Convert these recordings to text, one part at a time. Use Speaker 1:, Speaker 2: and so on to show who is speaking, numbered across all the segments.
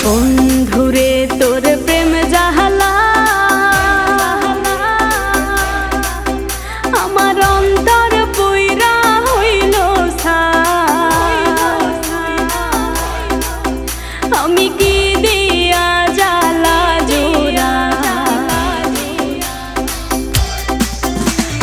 Speaker 1: বন্ধুরে তোর প্রেম জাহালা আমার অন্তর পুইরা হইল আমি কি দিয়া জ্বালা জোড়া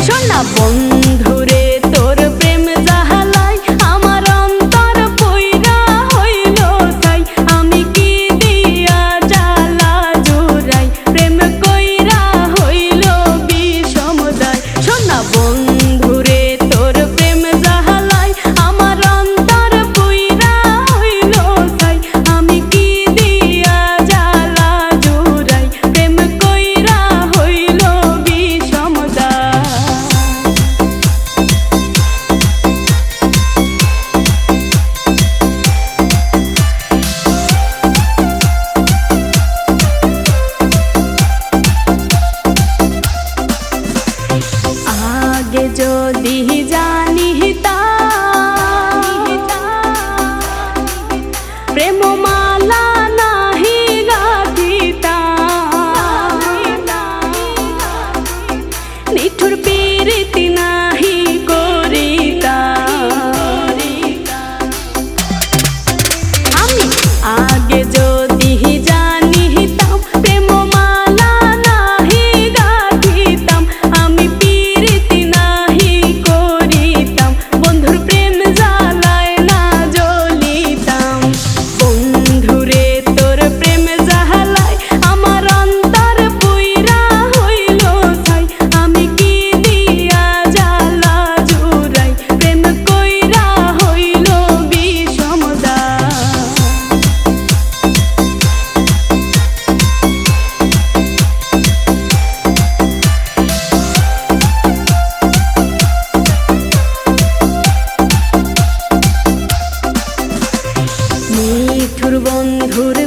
Speaker 1: শোনা বন্ধুরে তোর প্রেম জাহালাই আমার অন্তর পুইরা হইল তাই আমি কি দিয়া জ্বালা জোড়াই প্রেম কইরা হইল বিষমদায় শোনা বন্ধুরে তোর প্রেম জাহালাই আমার অন্তর পুইরা হইল তাই আমি কি দিয়া জ্বালা জোড়াই প্রেম কইরা হইল বিষমদায় আগে যদি জানিতাম প্রেম মালা নাহি গাঁথিতাম নিঠুর প্রীতি নাহি করিতাম আমি আগে যদি জানিতাম প্রেম মালা নাহি গাঁথিতাম আমি প্রীতি নাহি করিতাম বন্ধুর প্রেম জ্বালায় না জ্বলিতাম বন্ধুরে তোর প্রেম জ্বালায় আমার অন্তর পুইরা হইল ছাই আমি কি দিয়া জ্বালা জুড়াই প্রেম কইরা হইল বিষমদায় নিঠুর বন্ধুর